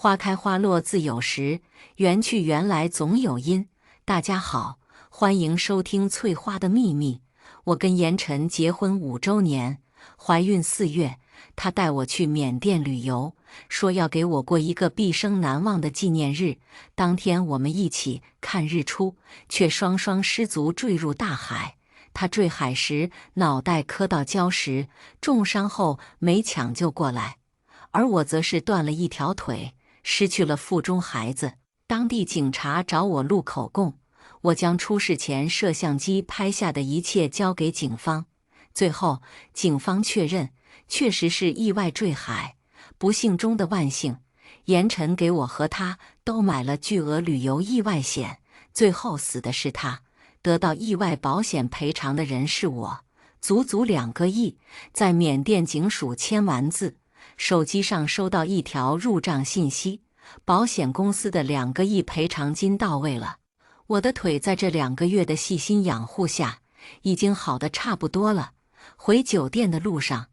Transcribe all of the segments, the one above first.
花开花落自有时，缘去缘来总有因。大家好，欢迎收听《翠花的秘密》。我跟严晨结婚5周年，怀孕4月，他带我去缅甸旅游，说要给我过一个毕生难忘的纪念日。当天我们一起看日出，却双双失足坠入大海。他坠海时脑袋磕到礁石，重伤后没抢救过来，而我则是断了一条腿，失去了腹中孩子。当地警察找我录口供，我将出事前摄像机拍下的一切交给警方。最后，警方确认确实是意外坠海，不幸中的万幸。严晨给我和他都买了巨额旅游意外险，最后死的是他，得到意外保险赔偿的人是我，足足2个亿。在缅甸警署签完字，手机上收到一条入账信息，保险公司的2个亿赔偿金到位了。我的腿在这2个月的细心养护下，已经好得差不多了。回酒店的路上，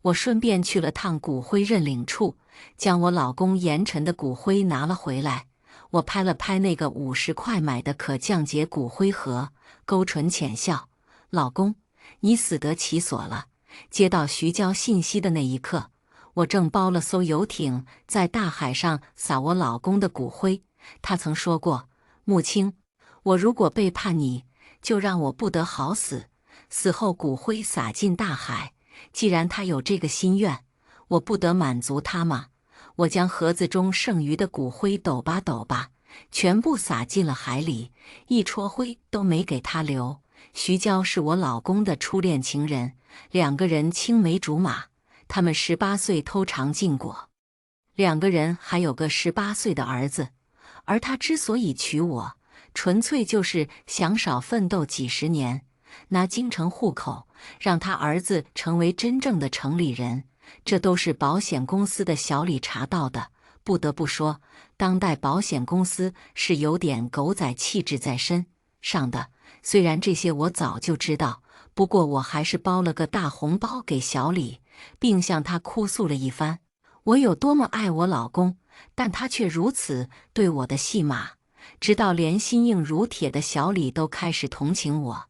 我顺便去了趟骨灰认领处，将我老公严晨的骨灰拿了回来。我拍了拍那个50块买的可降解骨灰盒，勾唇浅笑：“老公，你死得其所了。”接到徐娇信息的那一刻，我正包了艘游艇在大海上撒我老公的骨灰。他曾说过：“穆青，我如果背叛你，就让我不得好死，死后骨灰撒进大海。既然他有这个心愿，我不得满足他吗？”我将盒子中剩余的骨灰抖吧抖吧，全部撒进了海里，一撮灰都没给他留。徐娇是我老公的初恋情人，2个人青梅竹马，他们18岁偷尝禁果，2个人还有个18岁的儿子。而他之所以娶我，纯粹就是想少奋斗几十年，拿京城户口，让他儿子成为真正的城里人。这都是保险公司的小李查到的。不得不说，当代保险公司是有点狗仔气质在身上的。虽然这些我早就知道，不过我还是包了个大红包给小李，并向他哭诉了一番，我有多么爱我老公，但他却如此对我的戏码。直到连心硬如铁的小李都开始同情我。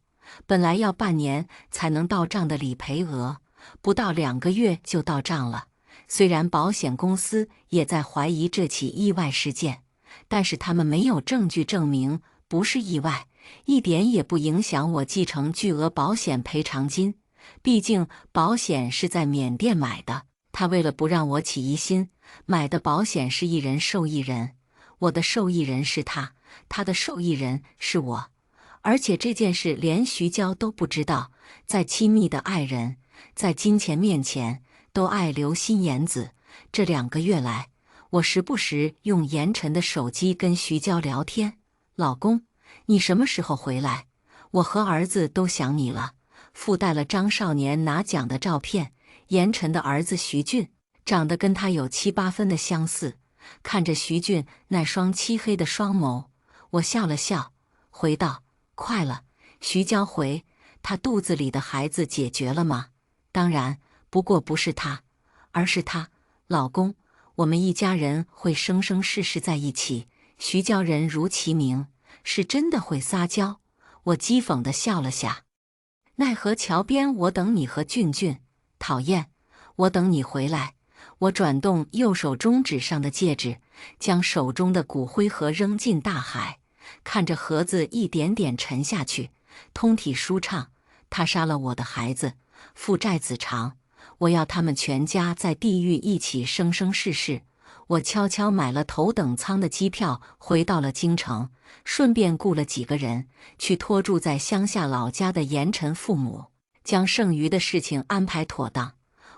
本来要半年才能到账的理赔额，不到2个月就到账了。虽然保险公司也在怀疑这起意外事件，但是他们没有证据证明不是意外，一点也不影响我继承巨额保险赔偿金。毕竟保险是在缅甸买的，他为了不让我起疑心，买的保险是一人受益人，我的受益人是他，他的受益人是我。而且这件事连徐娇都不知道，再亲密的爱人，在金钱面前都爱留心眼子。这2个月来，我时不时用严晨的手机跟徐娇聊天：“老公，你什么时候回来？我和儿子都想你了。”附带了张少年拿奖的照片。严晨的儿子徐俊长得跟他有7、8分的相似。看着徐俊那双漆黑的双眸，我笑了笑，回道：“快了。”徐娇回：“他肚子里的孩子解决了吗？”“当然，不过不是他，而是他。老公，我们一家人会生生世世在一起。”徐娇人如其名，是真的会撒娇。我讥讽地笑了下。奈何桥边我等你和俊俊，讨厌，我等你回来。我转动右手中指上的戒指，将手中的骨灰盒扔进大海，看着盒子一点点沉下去，通体舒畅。他杀了我的孩子，父债子偿，我要他们全家在地狱一起生生世世。我悄悄买了头等舱的机票，回到了京城，顺便雇了几个人去拖住在乡下老家的严晨父母，将剩余的事情安排妥当。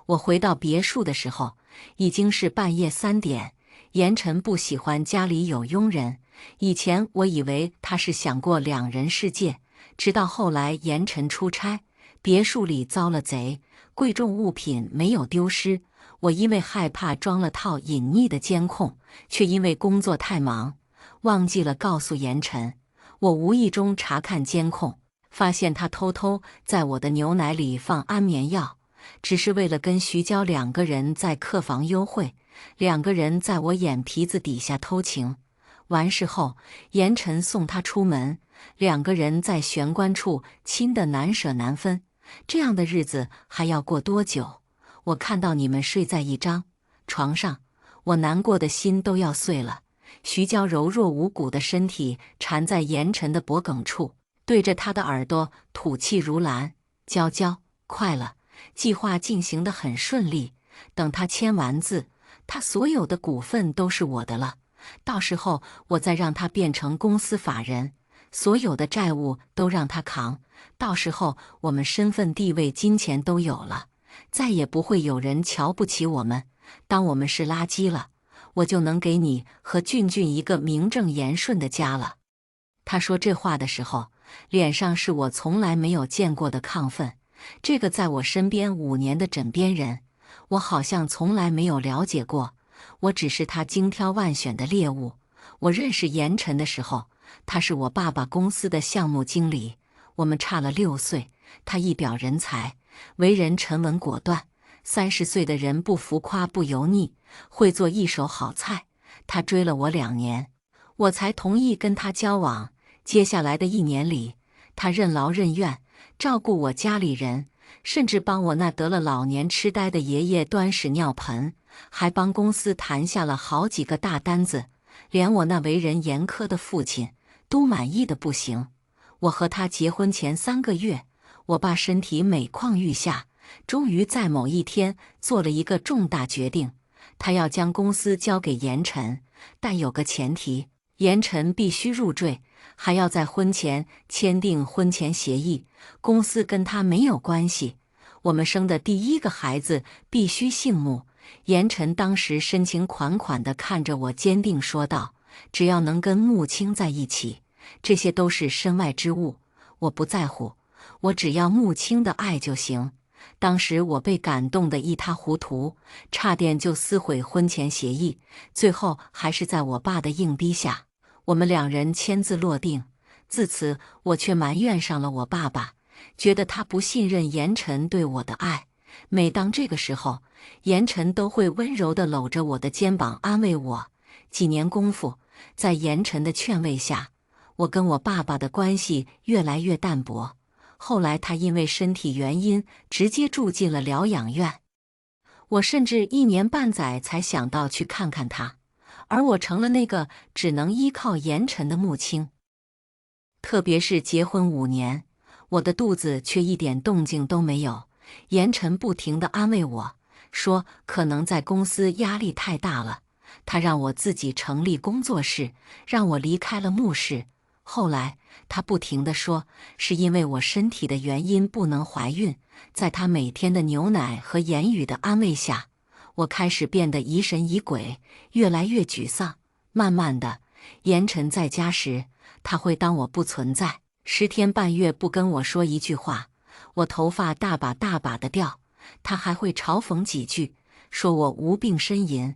我回到别墅的时候，已经是半夜3点。严晨不喜欢家里有佣人，以前我以为他是想过2人世界，直到后来严晨出差，别墅里遭了贼，贵重物品没有丢失。我因为害怕装了套隐匿的监控，却因为工作太忙，忘记了告诉严晨。我无意中查看监控，发现他偷偷在我的牛奶里放安眠药，只是为了跟徐娇2个人在客房幽会。两个人在我眼皮子底下偷情。完事后，严晨送她出门，两个人在玄关处亲得难舍难分。这样的日子还要过多久？我看到你们睡在一张床上，我难过的心都要碎了。徐娇柔弱无骨的身体缠在严晨的脖颈处，对着他的耳朵吐气如兰。娇娇，快了，计划进行得很顺利，等他签完字，他所有的股份都是我的了。到时候我再让他变成公司法人，所有的债务都让他扛。到时候我们身份地位金钱都有了，再也不会有人瞧不起我们。当我们是垃圾了，我就能给你和俊俊一个名正言顺的家了。他说这话的时候，脸上是我从来没有见过的亢奋。这个在我身边5年的枕边人，我好像从来没有了解过。我只是他精挑万选的猎物。我认识严晨的时候，他是我爸爸公司的项目经理，我们差了6岁。他一表人才，为人沉稳果断。30岁的人不浮夸不油腻，会做一手好菜。他追了我2年，我才同意跟他交往。接下来的1年里，他任劳任怨，照顾我家里人，甚至帮我那得了老年痴呆的爷爷端屎尿盆，还帮公司谈下了好几个大单子，连我那为人严苛的父亲都满意的不行。我和他结婚前3个月，我爸身体每况愈下，终于在某一天做了一个重大决定，他要将公司交给严晨，但有个前提，严晨必须入赘，还要在婚前签订婚前协议，公司跟他没有关系。我们生的第1个孩子必须姓穆。严晨当时深情款款地看着我，坚定说道：“只要能跟穆青在一起，这些都是身外之物，我不在乎，我只要穆青的爱就行。”当时我被感动得一塌糊涂，差点就撕毁婚前协议，最后还是在我爸的硬逼下，我们2人签字落定。自此，我却埋怨上了我爸爸，觉得他不信任严晨对我的爱。每当这个时候，严晨都会温柔地搂着我的肩膀安慰我。几年功夫，在严晨的劝慰下，我跟我爸爸的关系越来越淡薄。后来他因为身体原因直接住进了疗养院，我甚至1年半载才想到去看看他，而我成了那个只能依靠严晨的穆青。特别是结婚5年，我的肚子却一点动静都没有。严晨不停地安慰我，说可能在公司压力太大了，他让我自己成立工作室，让我离开了穆氏。后来他不停地说，是因为我身体的原因不能怀孕。在他每天的牛奶和言语的安慰下，我开始变得疑神疑鬼，越来越沮丧。慢慢的，严晨在家时，他会当我不存在，10天半月不跟我说一句话。我头发大把大把的掉，他还会嘲讽几句，说我无病呻吟。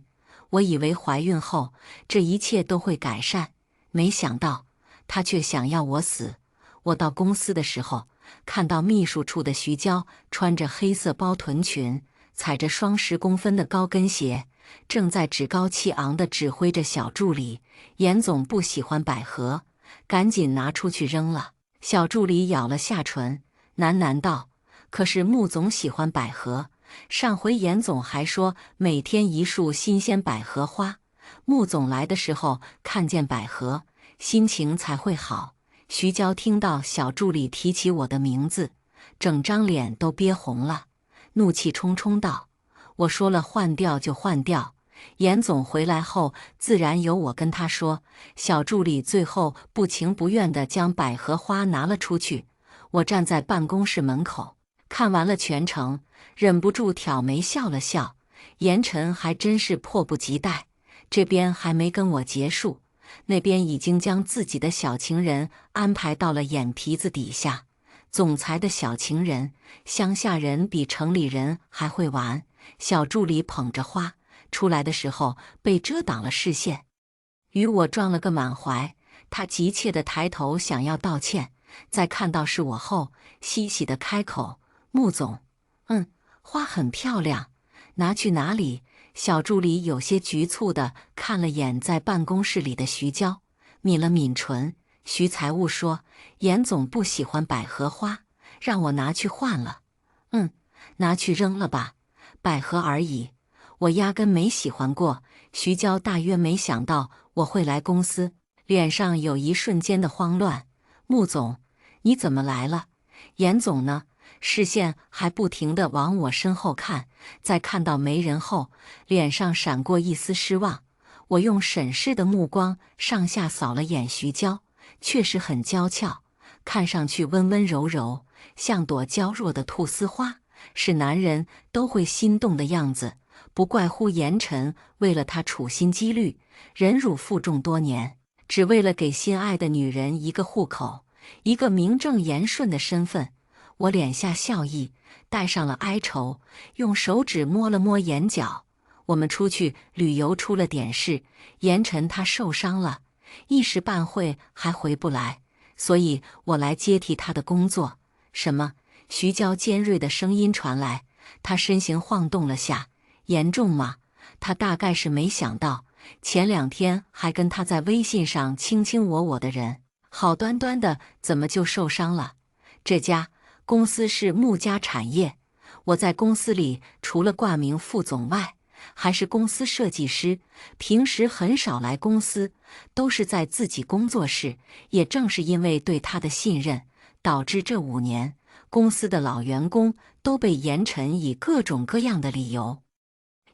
我以为怀孕后这一切都会改善，没想到他却想要我死。我到公司的时候，看到秘书处的徐娇穿着黑色包臀裙，踩着双10公分的高跟鞋，正在趾高气昂地指挥着小助理。严总不喜欢百合，赶紧拿出去扔了。小助理咬了下唇，喃喃道：“可是穆总喜欢百合，上回严总还说每天1束新鲜百合花，穆总来的时候看见百合，心情才会好。”徐娇听到小助理提起我的名字，整张脸都憋红了，怒气冲冲道：“我说了换掉就换掉，严总回来后自然由我跟他说。”小助理最后不情不愿地将百合花拿了出去。我站在办公室门口，看完了全程，忍不住挑眉笑了笑。严晨还真是迫不及待，这边还没跟我结束，那边已经将自己的小情人安排到了眼皮子底下。总裁的小情人，乡下人比城里人还会玩。小助理捧着花出来的时候，被遮挡了视线，与我撞了个满怀。他急切地抬头想要道歉，在看到是我后，欣喜地开口：“穆总，花很漂亮，拿去哪里？”小助理有些局促地看了眼在办公室里的徐娇，抿了抿唇。徐财务说：“严总不喜欢百合花，让我拿去换了。”“拿去扔了吧，百合而已，我压根没喜欢过。”徐娇大约没想到我会来公司，脸上有一瞬间的慌乱。“穆总，你怎么来了？严总呢？”视线还不停地往我身后看，在看到没人后，脸上闪过一丝失望。我用审视的目光上下扫了眼徐娇，确实很娇俏，看上去温温柔柔，像朵娇弱的菟丝花，是男人都会心动的样子。不怪乎严晨为了她处心积虑，忍辱负重多年，只为了给心爱的女人一个户口，一个名正言顺的身份。我脸下笑意，带上了哀愁，用手指摸了摸眼角。我们出去旅游出了点事，严晨他受伤了，一时半会还回不来，所以我来接替他的工作。什么？徐娇尖锐的声音传来，他身形晃动了下。严重吗？他大概是没想到，前2天还跟他在微信上卿卿我我的人，好端端的怎么就受伤了？这家公司是穆家产业，我在公司里除了挂名副总外，还是公司设计师，平时很少来公司，都是在自己工作室。也正是因为对他的信任，导致这5年，公司的老员工都被严晨以各种各样的理由，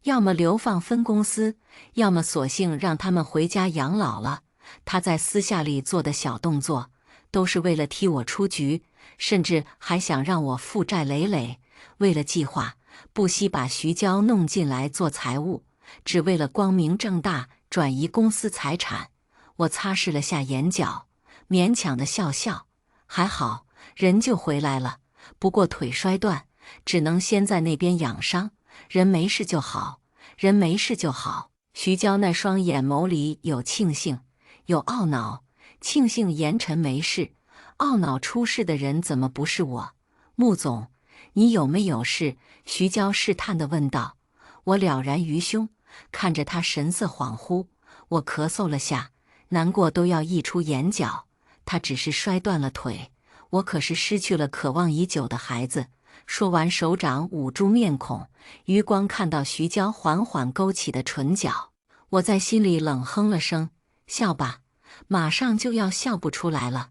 要么流放分公司，要么索性让他们回家养老了。他在私下里做的小动作，都是为了踢我出局，甚至还想让我负债累累。为了计划，不惜把徐娇弄进来做财务，只为了光明正大转移公司财产。我擦拭了下眼角，勉强的笑笑，还好人就回来了，不过腿摔断，只能先在那边养伤。人没事就好，人没事就好。徐娇那双眼眸里有庆幸，有懊恼。庆幸严晨没事，懊恼出事的人怎么不是我？穆总，你有没有事？徐娇试探地问道。我了然于胸，看着他神色恍惚，我咳嗽了下，难过都要溢出眼角。他只是摔断了腿，我可是失去了渴望已久的孩子。说完，手掌捂住面孔，余光看到徐娇缓缓勾起的唇角，我在心里冷哼了声：“笑吧，马上就要笑不出来了。”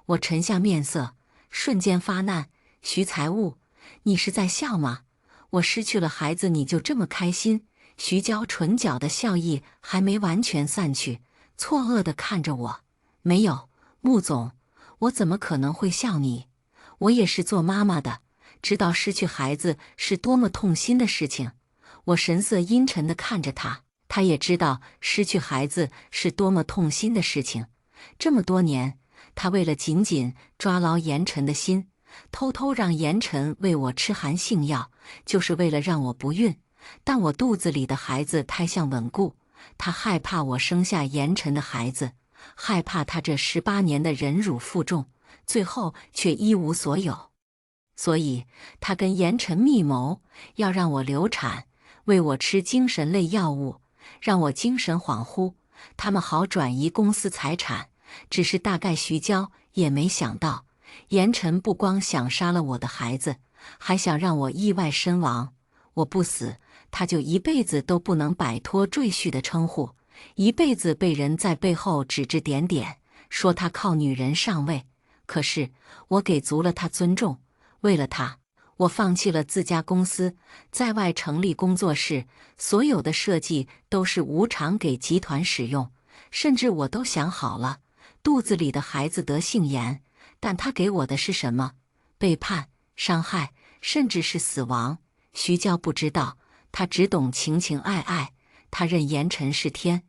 我沉下面色，瞬间发难：“徐财务，你是在笑吗？我失去了孩子，你就这么开心？”徐娇唇角的笑意还没完全散去，错愕地看着我：“没有，穆总，我怎么可能会笑你？我也是做妈妈的，知道失去孩子是多么痛心的事情。”我神色阴沉地看着他，他也知道失去孩子是多么痛心的事情。这么多年，他为了紧紧抓牢严晨的心，偷偷让严晨为我吃寒性药，就是为了让我不孕。但我肚子里的孩子胎相稳固，他害怕我生下严晨的孩子，害怕他这18年的忍辱负重，最后却一无所有。所以他跟严晨密谋，要让我流产，喂我吃精神类药物，让我精神恍惚，他们好转移公司财产。只是大概徐娇也没想到，严晨不光想杀了我的孩子，还想让我意外身亡。我不死，他就一辈子都不能摆脱赘婿的称呼，一辈子被人在背后指指点点，说他靠女人上位。可是我给足了他尊重，为了他，我放弃了自家公司，在外成立工作室，所有的设计都是无偿给集团使用。甚至我都想好了，肚子里的孩子得姓严，但他给我的是什么？背叛、伤害，甚至是死亡。徐娇不知道，他只懂情情爱爱。他认严晨是天，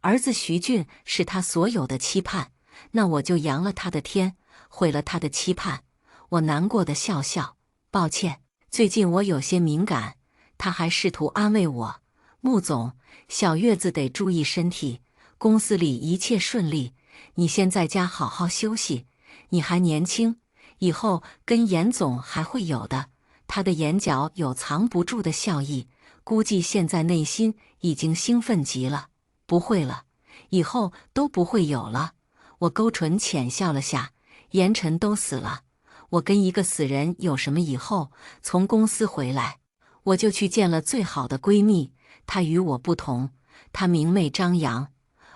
儿子徐俊是他所有的期盼，那我就扬了他的天，毁了他的期盼。我难过的笑笑，抱歉，最近我有些敏感。他还试图安慰我：“穆总，小月子得注意身体，公司里一切顺利，你先在家好好休息，你还年轻，以后跟严总还会有的。”他的眼角有藏不住的笑意，估计现在内心已经兴奋极了。不会了，以后都不会有了。我勾唇浅笑了下。严晨都死了，我跟一个死人有什么以后？从公司回来，我就去见了最好的闺蜜。她与我不同，她明媚张扬，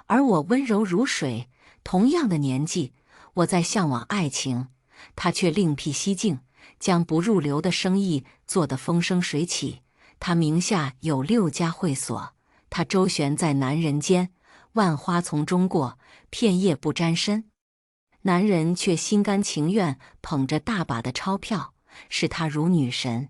而我温柔如水。同样的年纪，我在向往爱情，她却另辟蹊径，将不入流的生意做得风生水起。她名下有6家会所，她周旋在男人间，万花丛中过，片叶不沾身。男人却心甘情愿捧着大把的钞票，视她如女神。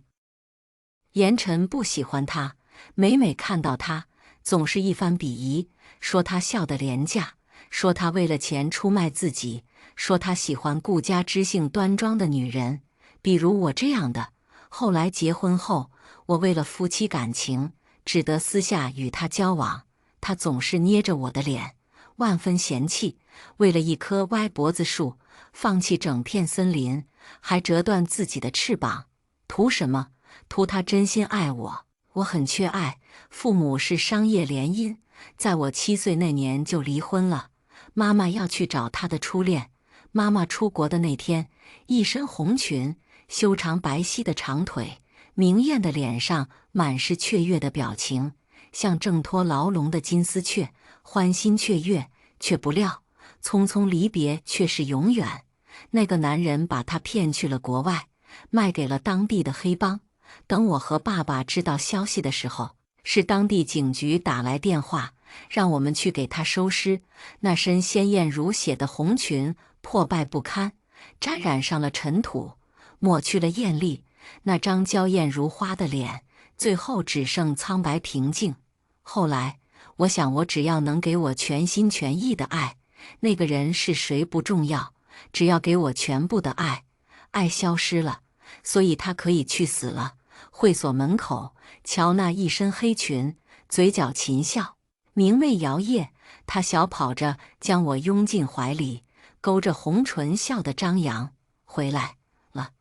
严晨不喜欢她，每每看到她，总是一番鄙夷，说她笑得廉价，说她为了钱出卖自己，说她喜欢顾家知性端庄的女人，比如我这样的。后来结婚后，我为了夫妻感情，只得私下与他交往。他总是捏着我的脸，万分嫌弃，为了一棵歪脖子树，放弃整片森林，还折断自己的翅膀。图什么？图他真心爱我。我很缺爱，父母是商业联姻，在我7岁那年就离婚了。妈妈要去找她的初恋。妈妈出国的那天，一身红裙，修长白皙的长腿，明艳的脸上满是雀跃的表情，像挣脱牢笼的金丝雀，欢欣雀跃。却不料，匆匆离别却是永远。那个男人把她骗去了国外，卖给了当地的黑帮。等我和爸爸知道消息的时候，是当地警局打来电话，让我们去给她收尸。那身鲜艳如血的红裙破败不堪，沾染上了尘土，抹去了艳丽。那张娇艳如花的脸，最后只剩苍白平静。后来我想，我只要能给我全心全意的爱，那个人是谁不重要，只要给我全部的爱。爱消失了，所以他可以去死了。会所门口，瞧那一身黑裙，嘴角噙笑，明媚摇曳。他小跑着将我拥进怀里，勾着红唇笑得张扬。回来了，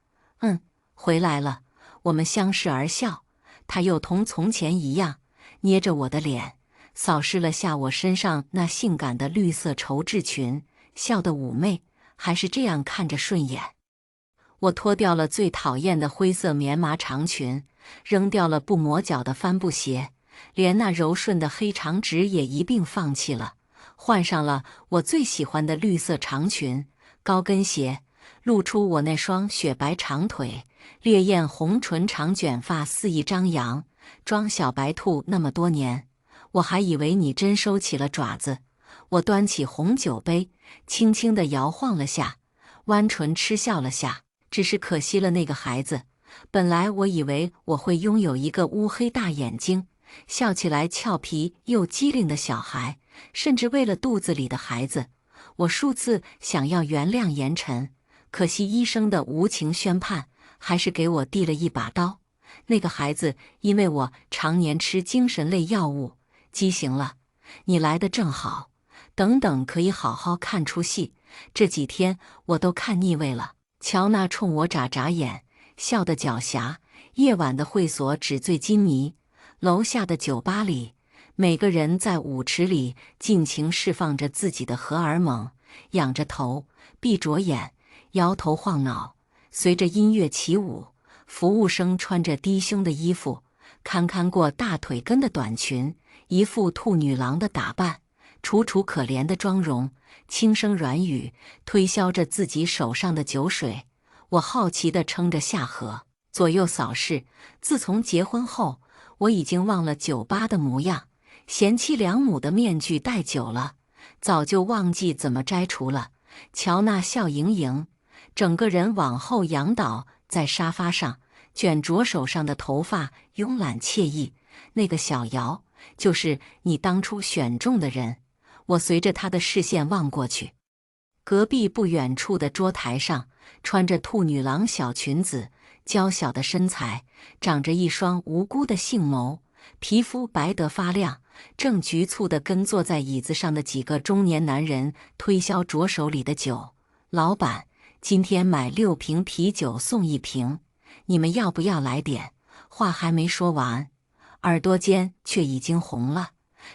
回来了。我们相视而笑，他又同从前一样，捏着我的脸，扫视了下我身上那性感的绿色绸质裙，笑得妩媚，还是这样看着顺眼。我脱掉了最讨厌的灰色棉麻长裙，扔掉了不磨脚的帆布鞋，连那柔顺的黑长直也一并放弃了，换上了我最喜欢的绿色长裙、高跟鞋，露出我那双雪白长腿，烈焰红唇，长卷发肆意张扬。装小白兔那么多年，我还以为你真收起了爪子。我端起红酒杯，轻轻地摇晃了下，弯唇嗤笑了下。只是可惜了那个孩子，本来我以为我会拥有一个乌黑大眼睛，笑起来俏皮又机灵的小孩，甚至为了肚子里的孩子，我数次想要原谅严晨，可惜医生的无情宣判，还是给我递了一把刀。那个孩子因为我常年吃精神类药物，畸形了。你来得正好，等等可以好好看出戏，这几天我都看腻味了。乔娜冲我眨眨眼，笑得狡黠。夜晚的会所纸醉金迷，楼下的酒吧里，每个人在舞池里尽情释放着自己的荷尔蒙，仰着头，闭着眼，摇头晃脑，随着音乐起舞。服务生穿着低胸的衣服，堪堪过大腿根的短裙，一副兔女郎的打扮，楚楚可怜的妆容，轻声软语，推销着自己手上的酒水。我好奇地撑着下颌，左右扫视。自从结婚后，我已经忘了酒吧的模样，贤妻良母的面具戴久了，早就忘记怎么摘除了。乔娜笑盈盈，整个人往后仰倒在沙发上，卷着手上的头发，慵懒惬意。那个小姚，就是你当初选中的人。我随着他的视线望过去，隔壁不远处的桌台上，穿着兔女郎小裙子，娇小的身材，长着一双无辜的杏眸，皮肤白得发亮，正局促地跟坐在椅子上的几个中年男人推销着手里的酒。老板，今天买6瓶啤酒送1瓶，你们要不要来点？话还没说完，耳朵尖却已经红了。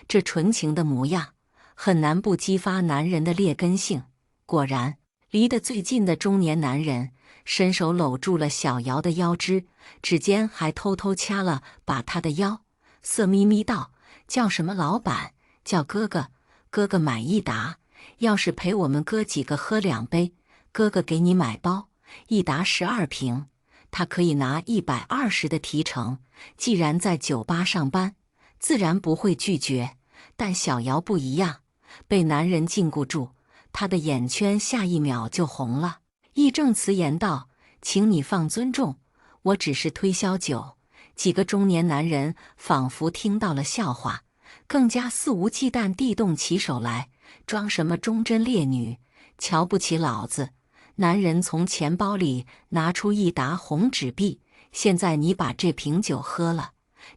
这纯情的模样，很难不激发男人的劣根性。果然，离得最近的中年男人伸手搂住了小瑶的腰肢，指尖还偷偷掐了把她的腰，色眯眯道：“叫什么老板？叫哥哥。哥哥买一打，要是陪我们哥几个喝2杯，哥哥给你买包，一打12瓶。”他可以拿120的提成。既然在酒吧上班，自然不会拒绝。但小瑶不一样，被男人禁锢住，她的眼圈下一秒就红了，义正辞严道：“请你放尊重，我只是推销酒。”几个中年男人仿佛听到了笑话，更加肆无忌惮地动起手来，装什么忠贞烈女，瞧不起老子。男人从钱包里拿出一沓红纸币，现在你把这瓶酒喝了，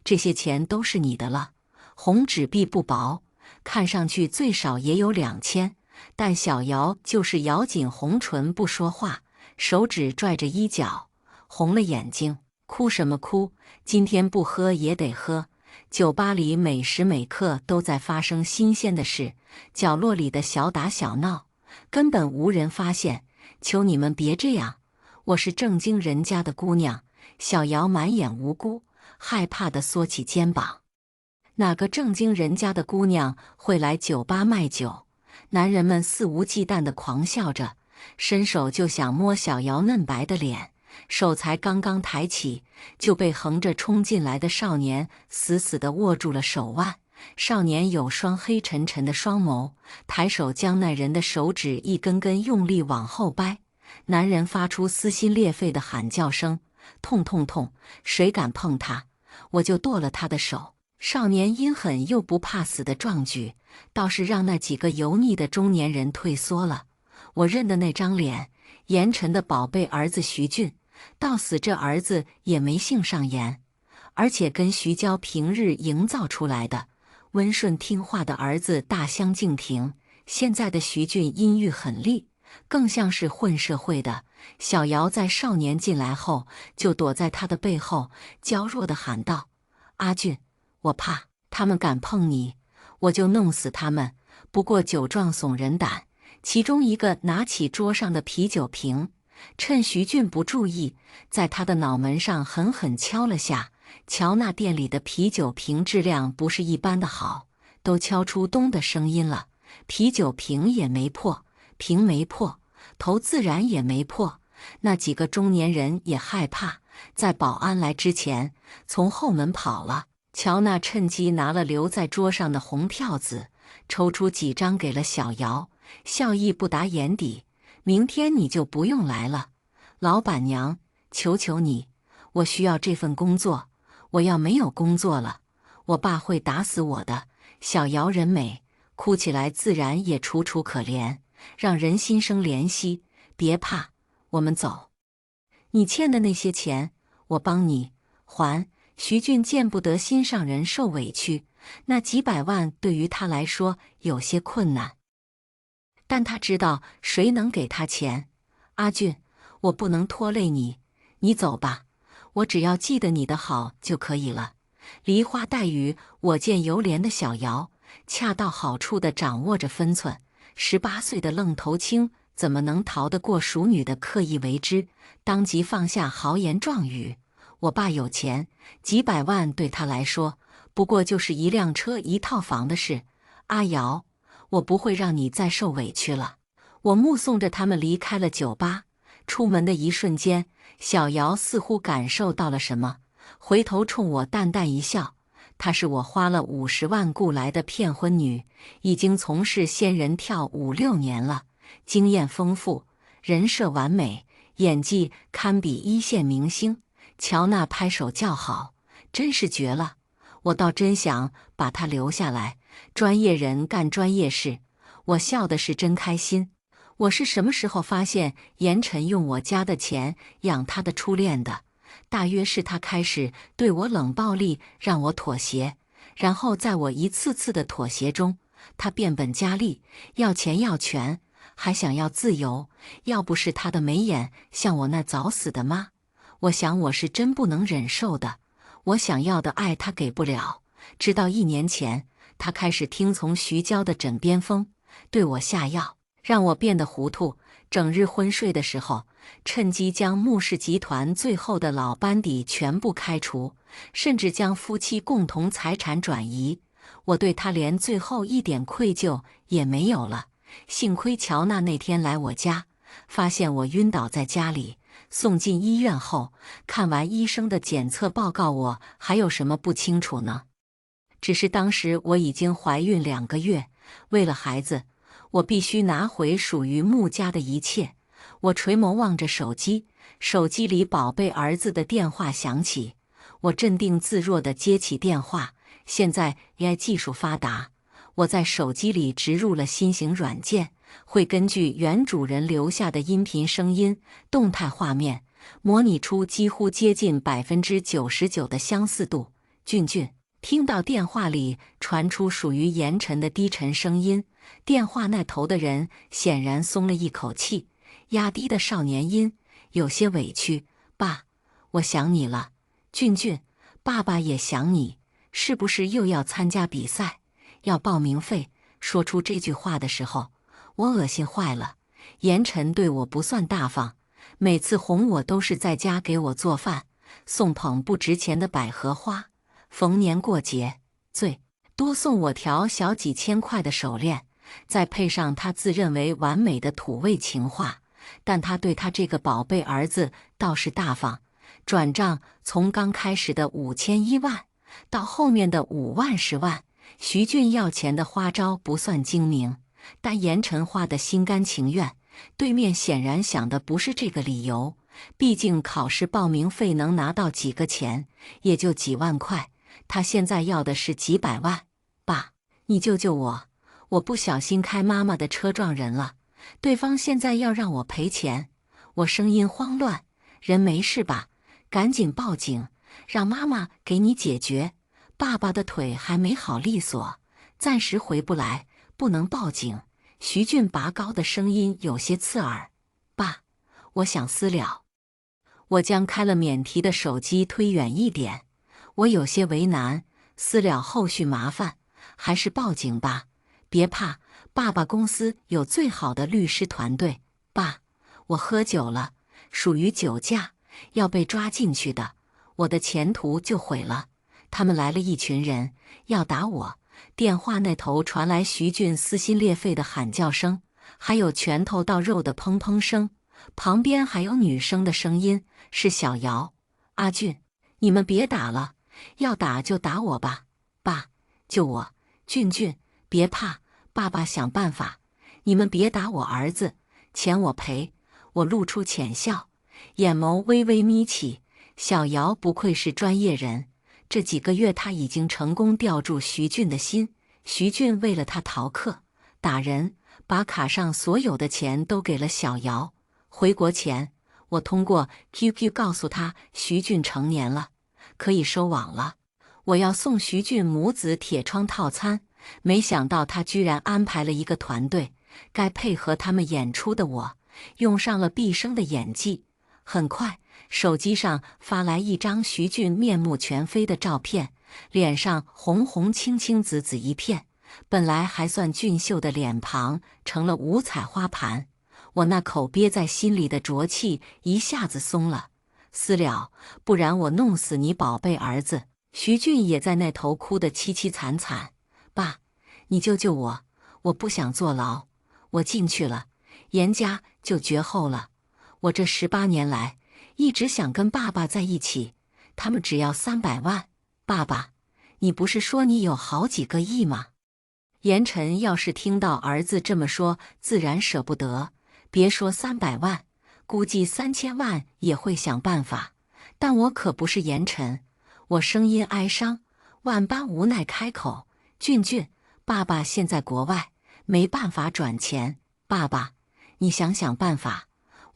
这些钱都是你的了。红纸币不薄，看上去最少也有2000，但小瑶就是咬紧红唇不说话，手指拽着衣角，红了眼睛。哭什么哭？今天不喝也得喝。酒吧里每时每刻都在发生新鲜的事，角落里的小打小闹根本无人发现。求你们别这样，我是正经人家的姑娘。小瑶满眼无辜，害怕地缩起肩膀。哪个正经人家的姑娘会来酒吧卖酒？男人们肆无忌惮地狂笑着，伸手就想摸小瑶嫩白的脸，手才刚刚抬起，就被横着冲进来的少年死死地握住了手腕。少年有双黑沉沉的双眸，抬手将那人的手指一根根用力往后掰。男人发出撕心裂肺的喊叫声：“痛痛痛！谁敢碰他，我就剁了他的手！”少年阴狠又不怕死的壮举，倒是让那几个油腻的中年人退缩了。我认得那张脸，严晨的宝贝儿子徐俊，到死这儿子也没幸上颜，而且跟徐娇平日营造出来的温顺听话的儿子大相径庭。现在的徐俊阴郁狠戾，更像是混社会的。小瑶在少年进来后，就躲在他的背后，娇弱地喊道：“阿俊，我怕他们敢碰你，我就弄死他们。”不过酒壮怂人胆，其中一个拿起桌上的啤酒瓶，趁徐俊不注意，在他的脑门上狠狠敲了下。乔那店里的啤酒瓶质量不是一般的好，都敲出咚的声音了。啤酒瓶也没破，瓶没破，头自然也没破。那几个中年人也害怕，在保安来之前从后门跑了。乔娜趁机拿了留在桌上的红票子，抽出几张给了小瑶，笑意不达眼底：“明天你就不用来了，老板娘，求求你，我需要这份工作。我要没有工作了，我爸会打死我的。”小瑶人美，哭起来自然也楚楚可怜，让人心生怜惜。别怕，我们走。你欠的那些钱，我帮你还。徐俊见不得心上人受委屈，那几百万对于他来说有些困难，但他知道谁能给他钱。阿俊，我不能拖累你，你走吧，我只要记得你的好就可以了。梨花带雨，我见犹怜的小瑶，恰到好处地掌握着分寸。18岁的愣头青怎么能逃得过熟女的刻意为之？当即放下豪言壮语：“我爸有钱，几百万对他来说不过就是1辆车1套房的事。阿瑶，我不会让你再受委屈了。”我目送着他们离开了酒吧，出门的一瞬间，小瑶似乎感受到了什么，回头冲我淡淡一笑。她是我花了50万雇来的骗婚女，已经从事仙人跳5、6年了，经验丰富，人设完美，演技堪比一线明星。乔娜拍手叫好，真是绝了！我倒真想把她留下来，专业人干专业事。我笑的是真开心。我是什么时候发现严晨用我家的钱养他的初恋的？大约是他开始对我冷暴力，让我妥协，然后在我一次次的妥协中，他变本加厉，要钱要权，还想要自由。要不是他的眉眼像我那早死的妈，我想我是真不能忍受的。我想要的爱他给不了。直到1年前，他开始听从徐娇的枕边风，对我下药，让我变得糊涂，整日昏睡的时候，趁机将穆氏集团最后的老班底全部开除，甚至将夫妻共同财产转移。我对他连最后一点愧疚也没有了。幸亏乔娜那天来我家，发现我晕倒在家里，送进医院后，看完医生的检测报告，我还有什么不清楚呢？只是当时我已经怀孕2个月，为了孩子，我必须拿回属于穆家的一切。我垂眸望着手机，手机里宝贝儿子的电话响起，我镇定自若地接起电话。现在 AI 技术发达，我在手机里植入了新型软件，会根据原主人留下的音频、声音、动态画面，模拟出几乎接近99%的相似度。俊俊听到电话里传出属于严晨的低沉声音，电话那头的人显然松了一口气，压低的少年音有些委屈：“爸，我想你了。俊俊，爸爸也想你。是不是又要参加比赛，要报名费？”说出这句话的时候，我恶心坏了。严晨对我不算大方，每次哄我都是在家给我做饭，送捧不值钱的百合花，逢年过节最多送我条小几千块的手链，再配上他自认为完美的土味情话。但他对他这个宝贝儿子倒是大方，转账从刚开始的5000、1万到后面的5万、10万。徐俊要钱的花招不算精明，但严晨花的心甘情愿。对面显然想的不是这个理由，毕竟考试报名费能拿到几个钱，也就几万块，他现在要的是几百万。爸，你救救我，我不小心开妈妈的车撞人了，对方现在要让我赔钱。我声音慌乱：“人没事吧？赶紧报警，让妈妈给你解决。爸爸的腿还没好利索，暂时回不来，不能报警。”徐俊拔高的声音有些刺耳：“爸，我想私了。”我将开了免提的手机推远一点，我有些为难，私了后续麻烦，还是报警吧。别怕，爸爸公司有最好的律师团队。爸，我喝酒了，属于酒驾，要被抓进去的，我的前途就毁了。他们来了一群人，要打我。电话那头传来徐俊撕心裂肺的喊叫声，还有拳头到肉的砰砰声，旁边还有女生的声音，是小瑶：“阿俊，你们别打了，要打就打我吧，爸，救我！俊俊，别怕，爸爸想办法，你们别打我儿子，钱我赔。”我露出浅笑，眼眸微微眯起。小瑶不愧是专业人，这几个月他已经成功吊住徐俊的心。徐俊为了他逃课、打人，把卡上所有的钱都给了小瑶。回国前，我通过 QQ 告诉他徐俊成年了，可以收网了。我要送徐俊母子铁窗套餐，没想到他居然安排了一个团队，该配合他们演出的我，用上了毕生的演技。很快，手机上发来一张徐俊面目全非的照片，脸上红红青青紫紫一片，本来还算俊秀的脸庞成了五彩花盘。我那口憋在心里的浊气一下子松了。私了，不然我弄死你宝贝儿子！徐俊也在那头哭得凄凄惨惨。爸，你救救我，我不想坐牢。我进去了，严家就绝后了。我这18年来一直想跟爸爸在一起，他们只要300万。爸爸，你不是说你有好几个亿吗？严晨要是听到儿子这么说，自然舍不得，别说300万，估计3000万也会想办法。但我可不是严晨，我声音哀伤，万般无奈开口：“俊俊，爸爸现在国外，没办法转钱，爸爸，你想想办法。”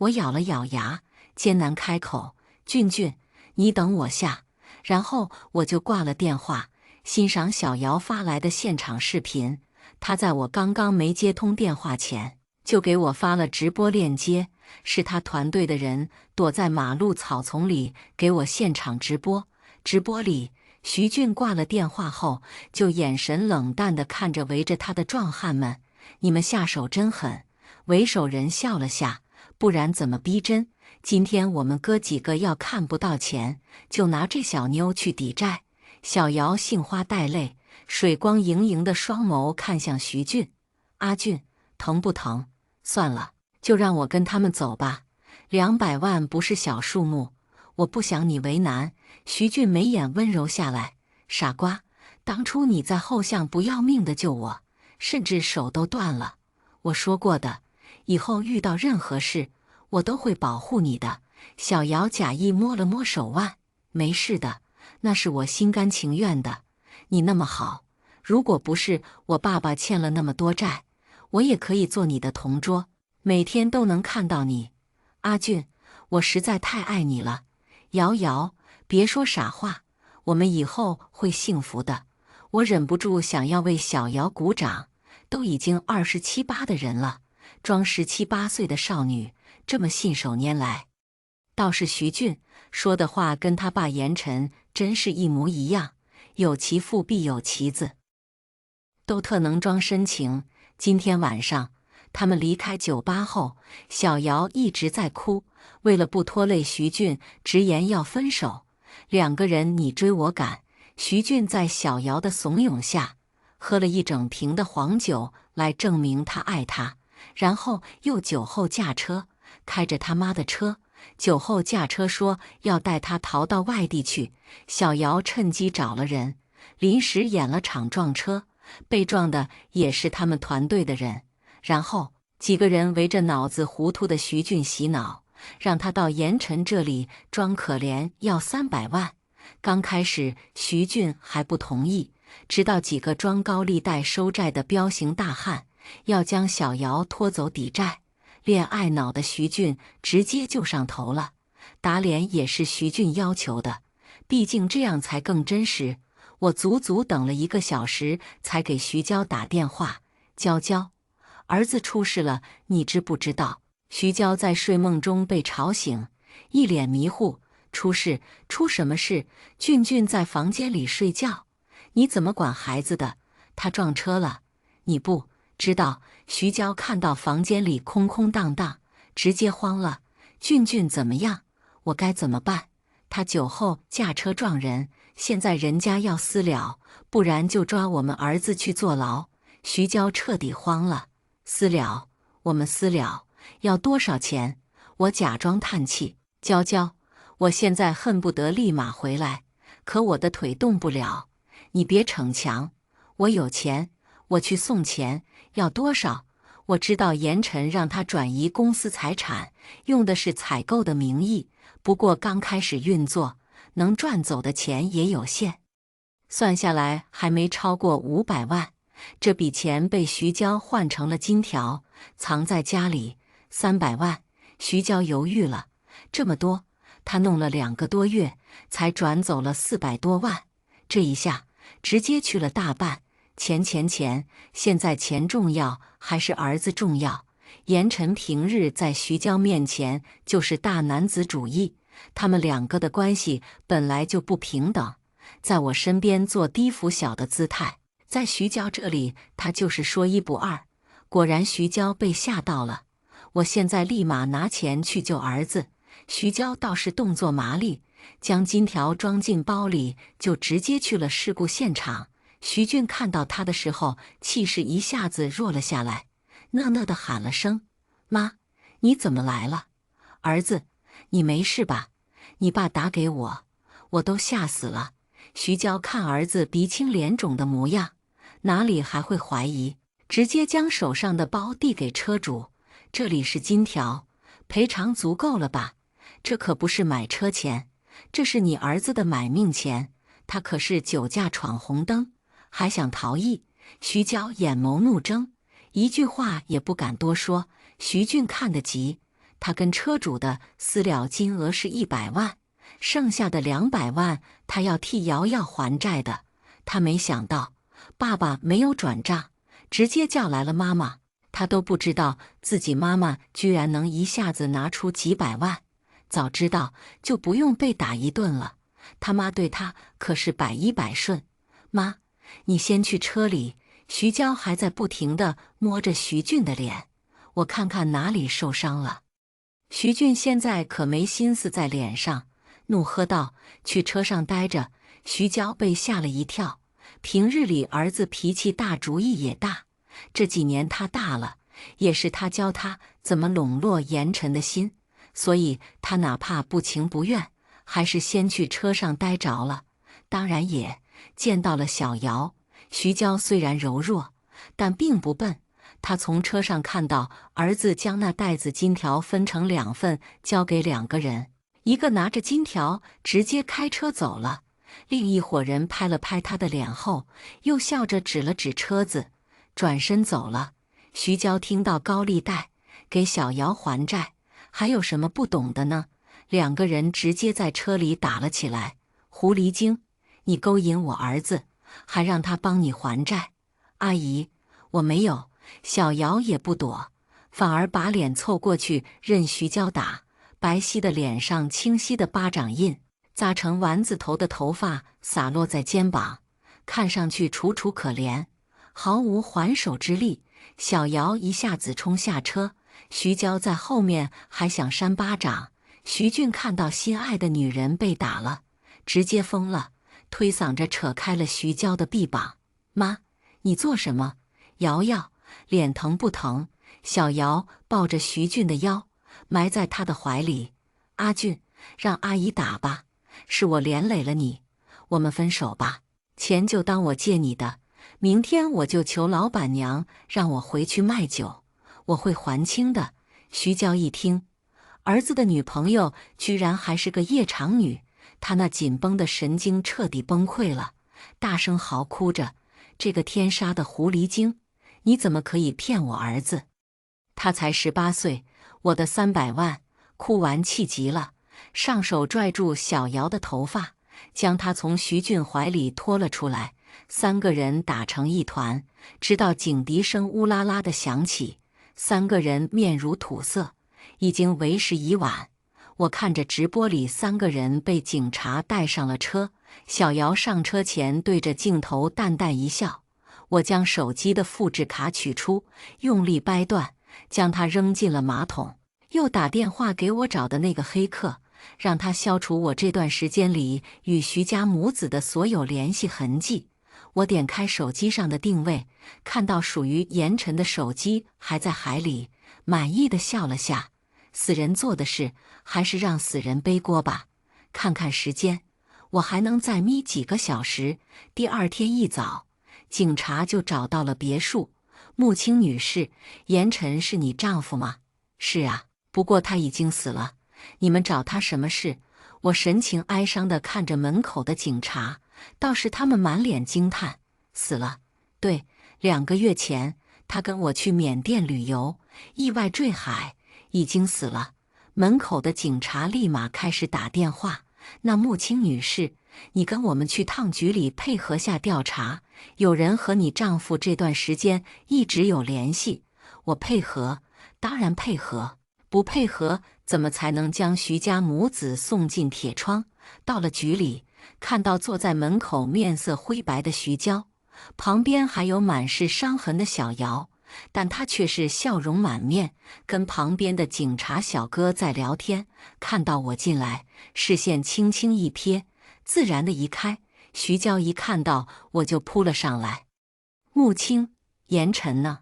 我咬了咬牙，艰难开口：“俊俊，你等我下。”然后我就挂了电话，欣赏小瑶发来的现场视频。她在我刚刚没接通电话前，就给我发了直播链接，是她团队的人躲在马路草丛里给我现场直播。直播里，徐俊挂了电话后，就眼神冷淡地看着围着他的壮汉们：“你们下手真狠。”为首人笑了下：“不然怎么逼真？今天我们哥几个要看不到钱，就拿这小妞去抵债。”小姚杏花带泪，水光盈盈的双眸看向徐俊：“阿俊，疼不疼？算了，就让我跟他们走吧。200万不是小数目，我不想你为难。”徐俊眉眼温柔下来：“傻瓜，当初你在后巷不要命的救我，甚至手都断了。我说过的，以后遇到任何事，我都会保护你的。”小姚假意摸了摸手腕：“没事的，那是我心甘情愿的。你那么好，如果不是我爸爸欠了那么多债，我也可以做你的同桌，每天都能看到你。阿俊，我实在太爱你了。瑶瑶，别说傻话，我们以后会幸福的。”我忍不住想要为小瑶鼓掌，都已经27、8的人了，装17、8岁的少女这么信手拈来。倒是徐俊说的话跟他爸严晨真是一模一样，有其父必有其子，都特能装深情。今天晚上他们离开酒吧后，小瑶一直在哭，为了不拖累徐俊，直言要分手。2个人你追我赶，徐俊在小瑶的怂恿下，喝了一整瓶的黄酒来证明他爱她，然后又酒后驾车，开着他妈的车，酒后驾车说要带他逃到外地去。小瑶趁机找了人，临时演了场撞车，被撞的也是他们团队的人。然后几个人围着脑子糊涂的徐俊洗脑，让他到严晨这里装可怜，要300万。刚开始徐俊还不同意，直到几个装高利贷收债的彪形大汉要将小瑶拖走抵债，恋爱脑的徐俊直接就上头了。打脸也是徐俊要求的，毕竟这样才更真实。我足足等了1个小时才给徐娇打电话：“娇娇，儿子出事了，你知不知道？”徐娇在睡梦中被吵醒，一脸迷糊：“出事？出什么事？俊俊在房间里睡觉，你怎么管孩子的？他撞车了，你不知道？”徐娇看到房间里空空荡荡，直接慌了：“俊俊怎么样？我该怎么办？他酒后驾车撞人，现在人家要私了，不然就抓我们儿子去坐牢。”徐娇彻底慌了：“私了？我们私了？要多少钱？”我假装叹气：“娇娇，我现在恨不得立马回来，可我的腿动不了。你别逞强，我有钱，我去送钱。要多少？”我知道严晨让他转移公司财产，用的是采购的名义，不过刚开始运作，能赚走的钱也有限，算下来还没超过500万。这笔钱被徐娇换成了金条，藏在家里。300万，徐娇犹豫了，这么多，他弄了2个多月，才转走了400多万，这一下直接去了大半。钱，现在钱重要还是儿子重要？严晨平日在徐娇面前就是大男子主义，他们2个的关系本来就不平等，在我身边做低服小的姿态，在徐娇这里他就是说1不2。果然徐娇被吓到了，我现在立马拿钱去救儿子。徐娇倒是动作麻利，将金条装进包里，就直接去了事故现场。徐俊看到他的时候，气势一下子弱了下来，讷讷地喊了声：“妈，你怎么来了？儿子，你没事吧？你爸打给我，我都吓死了。”徐娇看儿子鼻青脸肿的模样，哪里还会怀疑，直接将手上的包递给车主：“这里是金条，赔偿足够了吧？这可不是买车钱，这是你儿子的买命钱，他可是酒驾闯红灯，还想逃逸。”徐娇眼眸怒睁，一句话也不敢多说。徐俊看得急，他跟车主的私了金额是100万，剩下的200万他要替瑶瑶还债的。他没想到爸爸没有转账，直接叫来了妈妈，他都不知道自己妈妈居然能一下子拿出几百万，早知道就不用被打一顿了。他妈对他可是百依百顺。妈，你先去车里。徐娇还在不停地摸着徐俊的脸，我看看哪里受伤了。徐俊现在可没心思在脸上，怒喝道：“去车上待着！”徐娇被吓了一跳。平日里儿子脾气大，主意也大，这几年他大了，也是他教他怎么笼络严晨的心，所以他哪怕不情不愿，还是先去车上待着了。当然也见到了小瑶。徐娇虽然柔弱，但并不笨。她从车上看到儿子将那袋子金条分成2份，交给2个人，一个拿着金条直接开车走了，另一伙人拍了拍他的脸后，又笑着指了指车子，转身走了。徐娇听到高利贷，给小瑶还债，还有什么不懂的呢？2个人直接在车里打了起来。狐狸精，你勾引我儿子，还让他帮你还债。阿姨，我没有。小瑶也不躲，反而把脸凑过去任徐娇打，白皙的脸上清晰的巴掌印，扎成丸子头的头发洒落在肩膀，看上去楚楚可怜，毫无还手之力。小瑶一下子冲下车，徐娇在后面还想扇巴掌。徐俊看到心爱的女人被打了，直接疯了，推搡着扯开了徐娇的臂膀。妈，你做什么？瑶瑶，脸疼不疼？小瑶抱着徐俊的腰，埋在他的怀里。阿俊，让阿姨打吧，是我连累了你，我们分手吧，钱就当我借你的，明天我就求老板娘让我回去卖酒，我会还清的。徐娇一听，儿子的女朋友居然还是个夜场女，他那紧绷的神经彻底崩溃了，大声嚎哭着：“这个天杀的狐狸精，你怎么可以骗我儿子？他才18岁，我的300万！”哭完气急了，上手拽住小瑶的头发，将她从徐俊怀里拖了出来。3个人打成一团，直到警笛声乌拉拉的响起，3个人面如土色，已经为时已晚。我看着直播里3个人被警察带上了车，小瑶上车前对着镜头淡淡一笑。我将手机的复制卡取出，用力掰断，将它扔进了马桶，又打电话给我找的那个黑客，让他消除我这段时间里与徐家母子的所有联系痕迹。我点开手机上的定位，看到属于严晨的手机还在海里，满意的笑了下。死人做的事，还是让死人背锅吧。看看时间，我还能再眯几个小时。第2天一早，警察就找到了别墅。穆青女士，严晨是你丈夫吗？是啊，不过他已经死了。你们找他什么事？我神情哀伤地看着门口的警察，倒是他们满脸惊叹。死了？对，2个月前，他跟我去缅甸旅游，意外坠海，已经死了。门口的警察立马开始打电话。那穆青女士，你跟我们去趟局里配合下调查，有人和你丈夫这段时间一直有联系。我配合，当然配合，不配合怎么才能将徐家母子送进铁窗？到了局里，看到坐在门口面色灰白的徐娇，旁边还有满是伤痕的小瑶，但她却是笑容满面，跟旁边的警察小哥在聊天。看到我进来，视线轻轻一瞥，自然的移开。徐娇一看到我就扑了上来。穆青，严晨呢？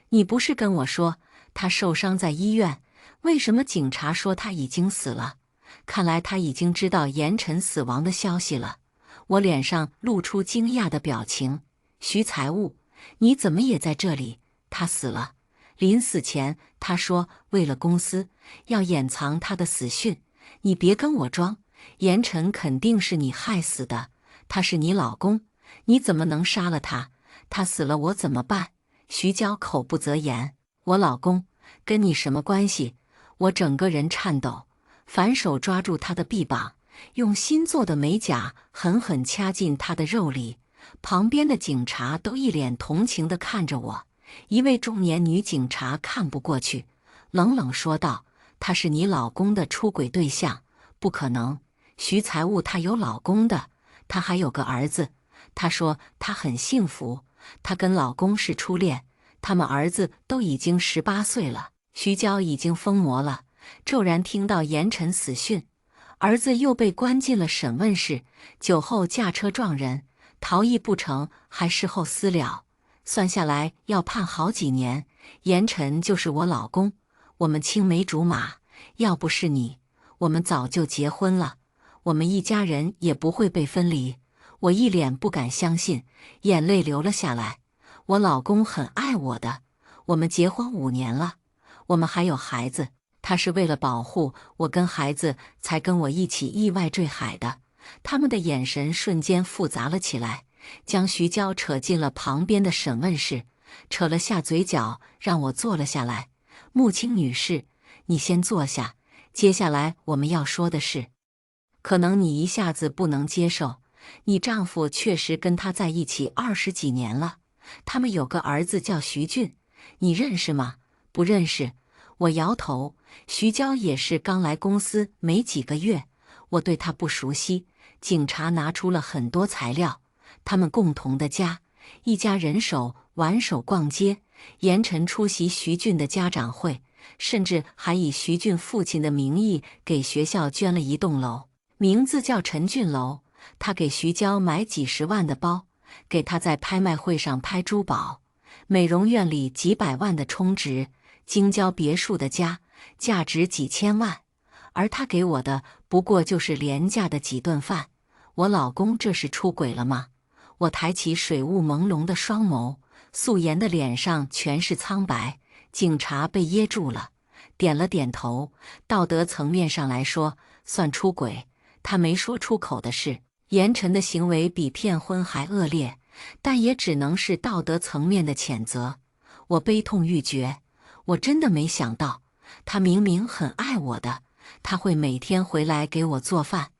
你不是跟我说他受伤在医院，为什么警察说他已经死了？看来他已经知道严晨死亡的消息了。我脸上露出惊讶的表情。徐财务，你怎么也在这里？他死了。临死前他说为了公司要掩藏他的死讯，你别跟我装，严晨肯定是你害死的，他是你老公，你怎么能杀了他？他死了我怎么办？徐娇口不择言。我老公跟你什么关系？我整个人颤抖，反手抓住他的臂膀，用新做的美甲狠狠掐进他的肉里。旁边的警察都一脸同情地看着我，一位中年女警察看不过去，冷冷说道：“他是你老公的出轨对象，不可能。”徐财务她有老公的，她还有个儿子。她说她很幸福，她跟老公是初恋，他们儿子都已经18岁了。徐娇已经疯魔了，骤然听到严晨死讯，儿子又被关进了审问室，酒后驾车撞人，逃逸不成，还事后私了，算下来要判好几年。严晨就是我老公，我们青梅竹马，要不是你，我们早就结婚了，我们一家人也不会被分离。我一脸不敢相信，眼泪流了下来。我老公很爱我的，我们结婚5年了，我们还有孩子，他是为了保护我跟孩子才跟我一起意外坠海的。他们的眼神瞬间复杂了起来，将徐娇扯进了旁边的审问室，扯了下嘴角，让我坐了下来。穆青女士，你先坐下，接下来我们要说的是，可能你一下子不能接受，你丈夫确实跟她在一起20几年了，他们有个儿子叫徐俊，你认识吗？不认识。我摇头。徐娇也是刚来公司没几个月，我对她不熟悉。警察拿出了很多材料，他们共同的家，一家人手挽手逛街，严晨出席徐俊的家长会，甚至还以徐俊父亲的名义给学校捐了一栋楼，名字叫陈俊楼。他给徐娇买几十万的包，给她在拍卖会上拍珠宝，美容院里几百万的充值，京郊别墅的家价值几千万，而他给我的不过就是廉价的几顿饭。我老公这是出轨了吗？我抬起水雾朦胧的双眸，素颜的脸上全是苍白。警察被噎住了，点了点头。道德层面上来说，算出轨，他没说出口的是严晨的行为比骗婚还恶劣，但也只能是道德层面的谴责。我悲痛欲绝，我真的没想到，他明明很爱我的，他会每天回来给我做饭。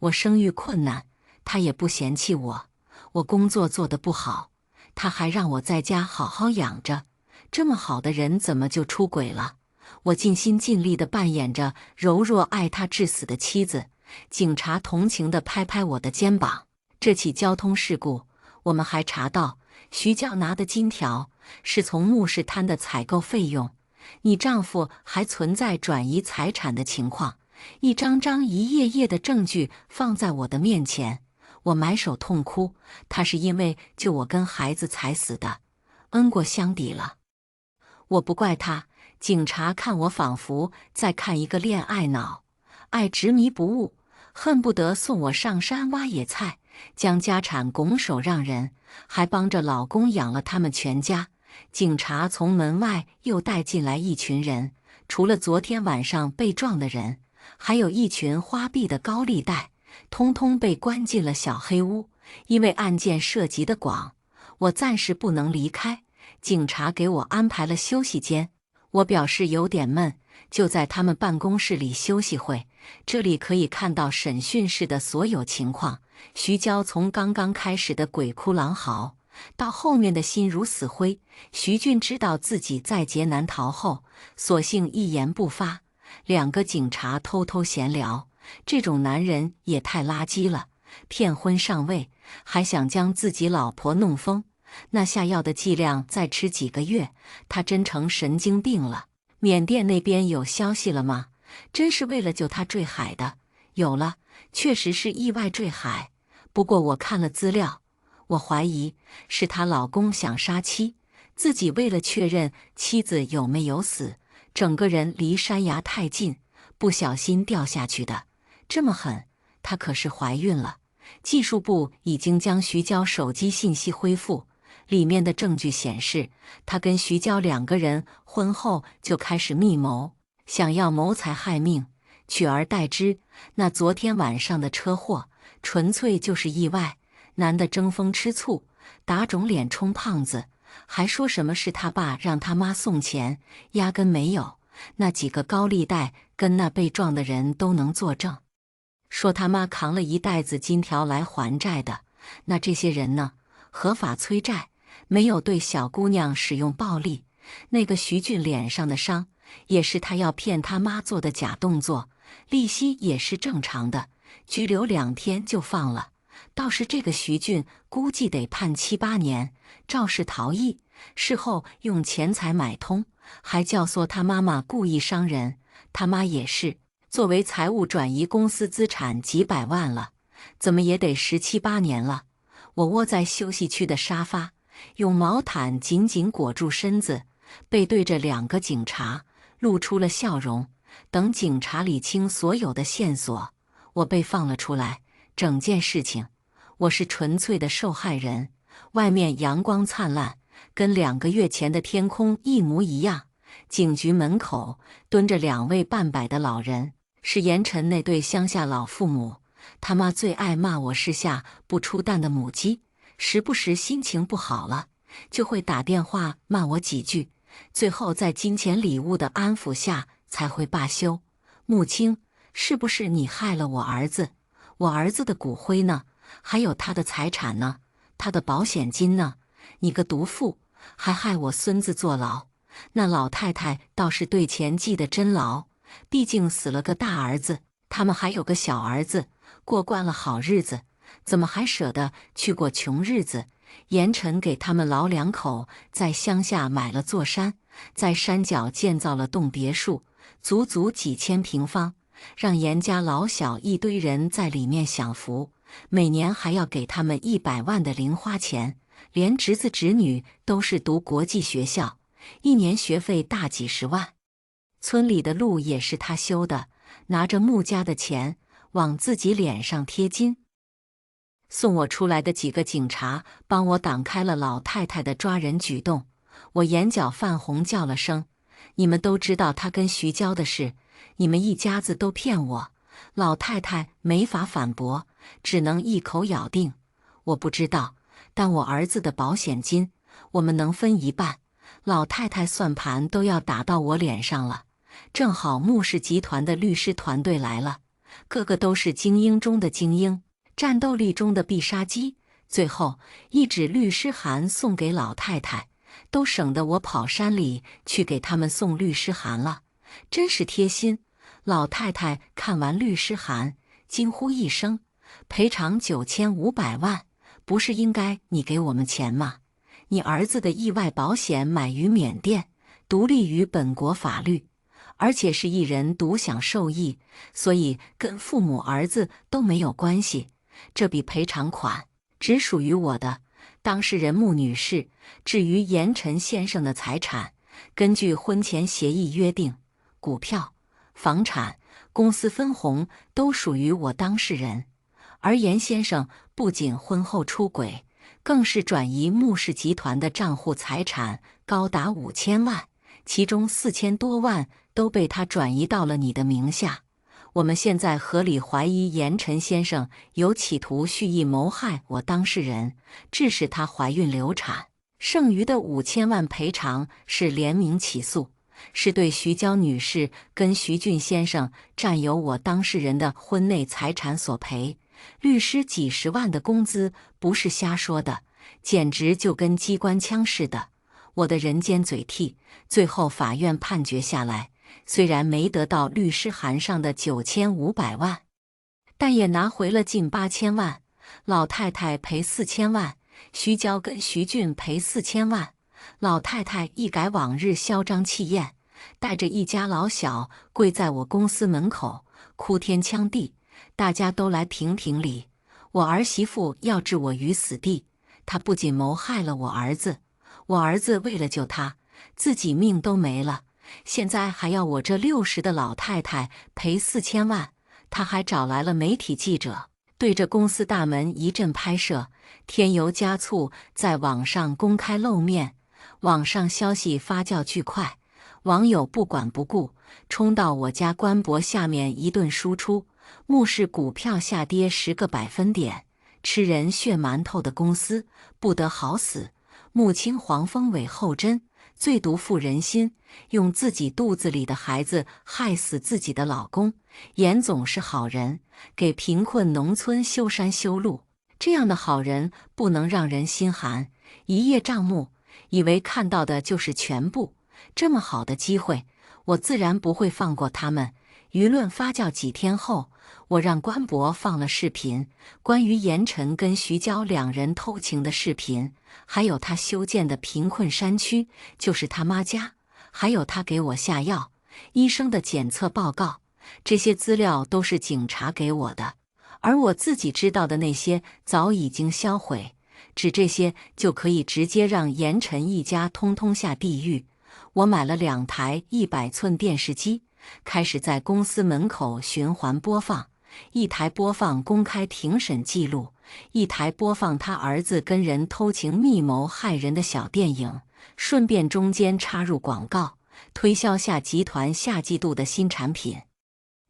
我生育困难，他也不嫌弃我。我工作做得不好，他还让我在家好好养着。这么好的人怎么就出轨了？我尽心尽力地扮演着柔弱爱他至死的妻子。警察同情地拍拍我的肩膀。这起交通事故，我们还查到徐娇拿的金条是从木市摊的采购费用，你丈夫还存在转移财产的情况，一张张一页页的证据放在我的面前。我埋首痛哭，他是因为救我跟孩子才死的，恩过相抵了。我不怪他。警察看我仿佛在看一个恋爱脑，爱执迷不悟，恨不得送我上山挖野菜，将家产拱手让人，还帮着老公养了他们全家。警察从门外又带进来一群人，除了昨天晚上被撞的人，还有一群花臂的高利贷，通通被关进了小黑屋。因为案件涉及的广，我暂时不能离开，警察给我安排了休息间。我表示有点闷，就在他们办公室里休息会。这里可以看到审讯室的所有情况。徐娇从刚刚开始的鬼哭狼嚎，到后面的心如死灰。徐俊知道自己在劫难逃后，索性一言不发。2个警察偷偷闲聊，这种男人也太垃圾了，骗婚上位，还想将自己老婆弄疯。那下药的剂量再吃几个月，他真成神经病了。缅甸那边有消息了吗？真是为了救他坠海的？有了，确实是意外坠海。不过我看了资料，我怀疑是她老公想杀妻，自己为了确认妻子有没有死，整个人离山崖太近，不小心掉下去的。这么狠，她可是怀孕了。技术部已经将徐娇手机信息恢复，里面的证据显示，他跟徐娇2个人婚后就开始密谋，想要谋财害命，取而代之。那昨天晚上的车祸纯粹就是意外，男的争风吃醋，打肿脸充胖子，还说什么是他爸让他妈送钱，压根没有。那几个高利贷跟那被撞的人都能作证，说他妈扛了一袋子金条来还债的。那这些人呢？合法催债，没有对小姑娘使用暴力。那个徐俊脸上的伤，也是他要骗他妈做的假动作，利息也是正常的。拘留2天就放了。倒是这个徐俊，估计得判7、8年，肇事逃逸，事后用钱财买通，还教唆他妈妈故意伤人。他妈也是，作为财务转移公司资产几百万了，怎么也得17、8年了。我窝在休息区的沙发，用毛毯紧紧裹住身子，背对着2个警察，露出了笑容。等警察理清所有的线索，我被放了出来。整件事情，我是纯粹的受害人。外面阳光灿烂，跟2个月前的天空一模一样。警局门口蹲着2位半百的老人，是盐城那对乡下老父母。他妈最爱骂我是下不出蛋的母鸡，时不时心情不好了，就会打电话骂我几句，最后在金钱礼物的安抚下才会罢休。母亲，是不是你害了我儿子？我儿子的骨灰呢？还有他的财产呢？他的保险金呢？你个毒妇，还害我孙子坐牢。那老太太倒是对钱记得真牢，毕竟死了个大儿子，他们还有个小儿子，过惯了好日子，怎么还舍得去过穷日子？盐城给他们老2口在乡下买了座山，在山脚建造了栋别墅，足足几千平方，让盐家老小一堆人在里面享福，每年还要给他们100万的零花钱，连侄子侄女都是读国际学校，一年学费大几10万。村里的路也是他修的，拿着穆家的钱往自己脸上贴金。送我出来的几个警察帮我挡开了老太太的抓人举动，我眼角泛红，叫了声：“你们都知道他跟徐娇的事，你们一家子都骗我。”老太太没法反驳，只能一口咬定：“我不知道，但我儿子的保险金，我们能分一半。”老太太算盘都要打到我脸上了。正好穆氏集团的律师团队来了，个个都是精英中的精英，战斗力中的必杀技。最后一纸律师函送给老太太，都省得我跑山里去给他们送律师函了，真是贴心。老太太看完律师函，惊呼一声：“赔偿9500万，不是应该你给我们钱吗？你儿子的意外保险买于缅甸，独立于本国法律，而且是一人独享受益，所以跟父母儿子都没有关系。这笔赔偿款只属于我的当事人穆女士。至于盐城先生的财产，根据婚前协议约定，股票、房产、公司分红都属于我当事人。而严先生不仅婚后出轨，更是转移穆氏集团的账户，财产高达5000万，其中4000多万都被他转移到了你的名下。我们现在合理怀疑严晨先生有企图蓄意谋害我当事人，致使她怀孕流产。剩余的5000万赔偿是联名起诉，是对徐娇女士跟徐俊先生占有我当事人的婚内财产索赔。律师几10万的工资不是瞎说的，简直就跟机关枪似的。我的人间嘴替，最后法院判决下来，虽然没得到律师函上的9500万，但也拿回了近8000万。老太太赔4000万，徐娇跟徐俊赔4000万。老太太一改往日嚣张气焰，带着一家老小跪在我公司门口，哭天抢地，大家都来评评理。我儿媳妇要置我于死地，她不仅谋害了我儿子，我儿子为了救她，自己命都没了，现在还要我这60的老太太赔4000万。她还找来了媒体记者，对着公司大门一阵拍摄，添油加醋，在网上公开露面。网上消息发酵巨快，网友不管不顾，冲到我家官博下面一顿输出。穆氏股票下跌10个百分点，吃人血馒头的公司不得好死。穆亲黄蜂尾后针，最毒妇人心，用自己肚子里的孩子害死自己的老公。严总是好人，给贫困农村修山修路，这样的好人不能让人心寒。一叶障目，以为看到的就是全部。这么好的机会，我自然不会放过他们。舆论发酵几天后，我让关博放了视频，关于严晨跟徐娇两人偷情的视频，还有他修建的贫困山区，就是他妈家，还有他给我下药，医生的检测报告，这些资料都是警察给我的，而我自己知道的那些早已经销毁，只这些就可以直接让严晨一家通通下地狱。我买了2台100寸电视机，开始在公司门口循环播放，一台播放公开庭审记录，一台播放他儿子跟人偷情密谋害人的小电影，顺便中间插入广告，推销下集团下季度的新产品。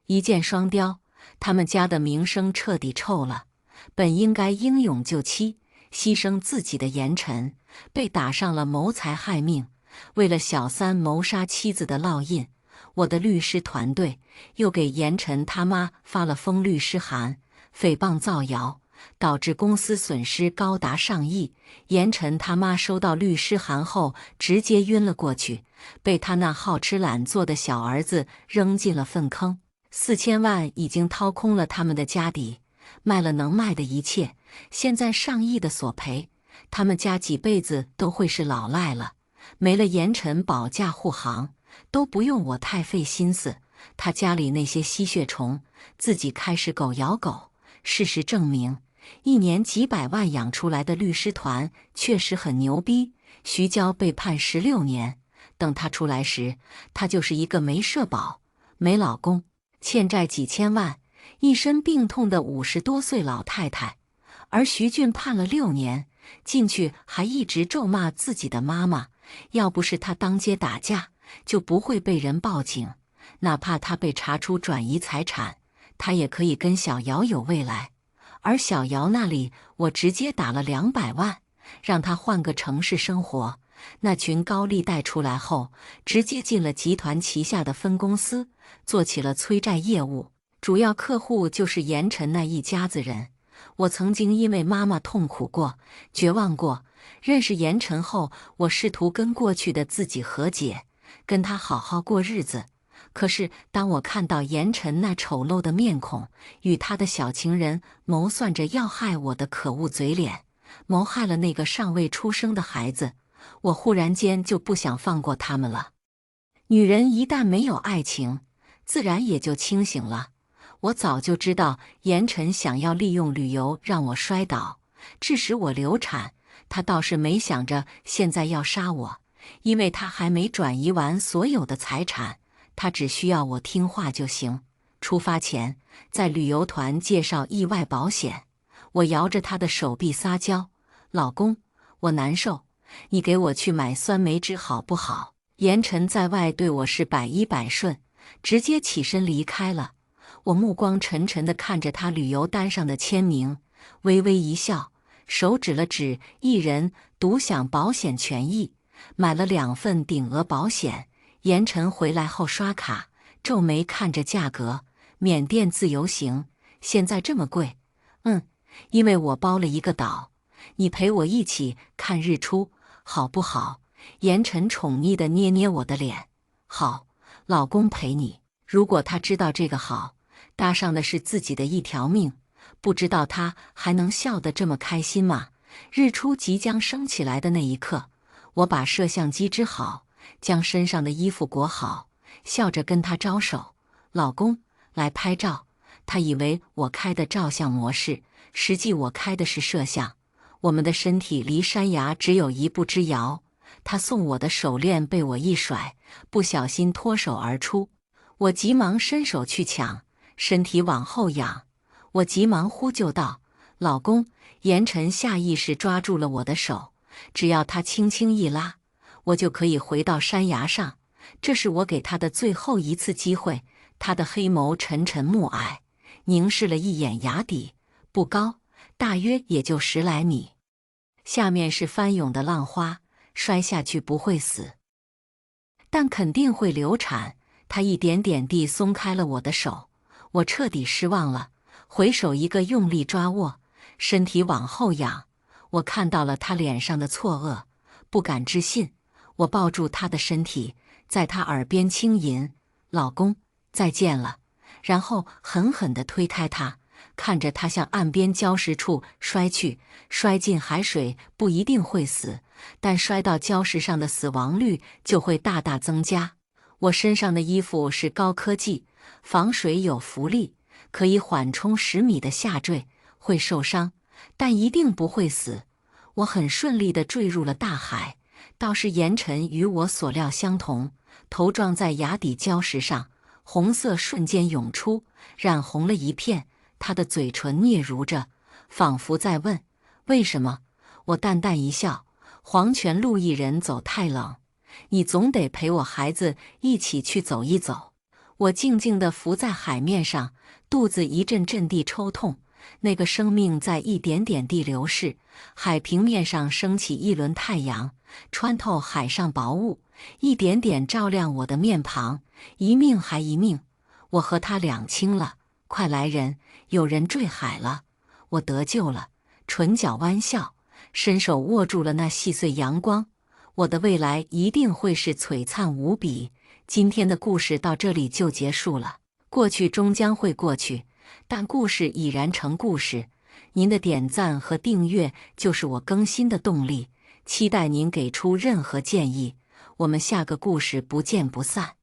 一箭双雕，他们家的名声彻底臭了。本应该英勇救妻，牺牲自己的严晨，被打上了谋财害命，为了小三谋杀妻子的烙印。我的律师团队又给严晨他妈发了封律师函，诽谤造谣，导致公司损失高达上亿。严晨他妈收到律师函后直接晕了过去，被他那好吃懒做的小儿子扔进了粪坑。4000万已经掏空了他们的家底，卖了能卖的一切，现在上亿的索赔，他们家几辈子都会是老赖了。没了严晨保驾护航，都不用我太费心思，他家里那些吸血虫自己开始狗咬狗。事实证明，一年几百万养出来的律师团确实很牛逼。徐娇被判16年，等她出来时，她就是一个没社保、没老公、欠债几千万、一身病痛的50多岁老太太。而徐俊判了6年，进去还一直咒骂自己的妈妈，要不是他当街打架，就不会被人报警。哪怕他被查出转移财产，他也可以跟小姚有未来。而小姚那里，我直接打了200万，让他换个城市生活。那群高利贷出来后，直接进了集团旗下的分公司，做起了催债业务，主要客户就是严晨那一家子人。我曾经因为妈妈痛苦过，绝望过。认识严晨后，我试图跟过去的自己和解，跟他好好过日子。可是当我看到严晨那丑陋的面孔，与他的小情人谋算着要害我的可恶嘴脸，谋害了那个尚未出生的孩子，我忽然间就不想放过他们了。女人一旦没有爱情，自然也就清醒了。我早就知道严晨想要利用旅游让我摔倒，致使我流产。他倒是没想着现在要杀我，因为他还没转移完所有的财产，他只需要我听话就行。出发前，在旅游团介绍意外保险，我摇着他的手臂撒娇：“老公，我难受，你给我去买酸梅汁好不好？”严晨在外对我是百依百顺，直接起身离开了。我目光沉沉地看着他旅游单上的签名，微微一笑，手指了指一人独享保险权益，买了2份顶额保险。严晨回来后刷卡，皱眉看着价格，缅甸自由行现在这么贵？因为我包了一个岛，你陪我一起看日出好不好？严晨宠溺地捏捏我的脸，好，老公陪你。如果他知道这个好，搭上的是自己的一条命，不知道他还能笑得这么开心吗？日出即将升起来的那一刻，我把摄像机支好，将身上的衣服裹好，笑着跟他招手：“老公，来拍照。”他以为我开的照相模式，实际我开的是摄像。我们的身体离山崖只有1步之遥，他送我的手链被我一甩，不小心脱手而出。我急忙伸手去抢，身体往后仰，我急忙呼救道：“老公！”严晨下意识抓住了我的手，只要他轻轻一拉，我就可以回到山崖上。这是我给他的最后一次机会。他的黑眸沉沉暮霭，凝视了一眼崖底，不高，大约也就10来米。下面是翻涌的浪花，摔下去不会死，但肯定会流产。他一点点地松开了我的手，我彻底失望了，回手一个用力抓握，身体往后仰，我看到了他脸上的错愕，不敢置信。我抱住他的身体，在他耳边轻吟：“老公，再见了。”然后狠狠地推开他，看着他向岸边礁石处摔去。摔进海水不一定会死，但摔到礁石上的死亡率就会大大增加。我身上的衣服是高科技，防水有浮力，可以缓冲10米的下坠，会受伤，但一定不会死。我很顺利地坠入了大海，倒是严晨与我所料相同，头撞在崖底礁石上，红色瞬间涌出，染红了一片。他的嘴唇嗫嚅着，仿佛在问为什么。我淡淡一笑，黄泉路一人走太冷，你总得陪我孩子一起去走一走。我静静地浮在海面上，肚子一阵阵地抽痛。那个生命在一点点地流逝，海平面上升起一轮太阳，穿透海上薄雾，一点点照亮我的面庞。一命还一命，我和他两清了。快来人，有人坠海了！我得救了，唇角弯笑，伸手握住了那细碎阳光。我的未来一定会是璀璨无比。今天的故事到这里就结束了。过去终将会过去，但故事已然成故事。您的点赞和订阅就是我更新的动力，期待您给出任何建议。我们下个故事不见不散。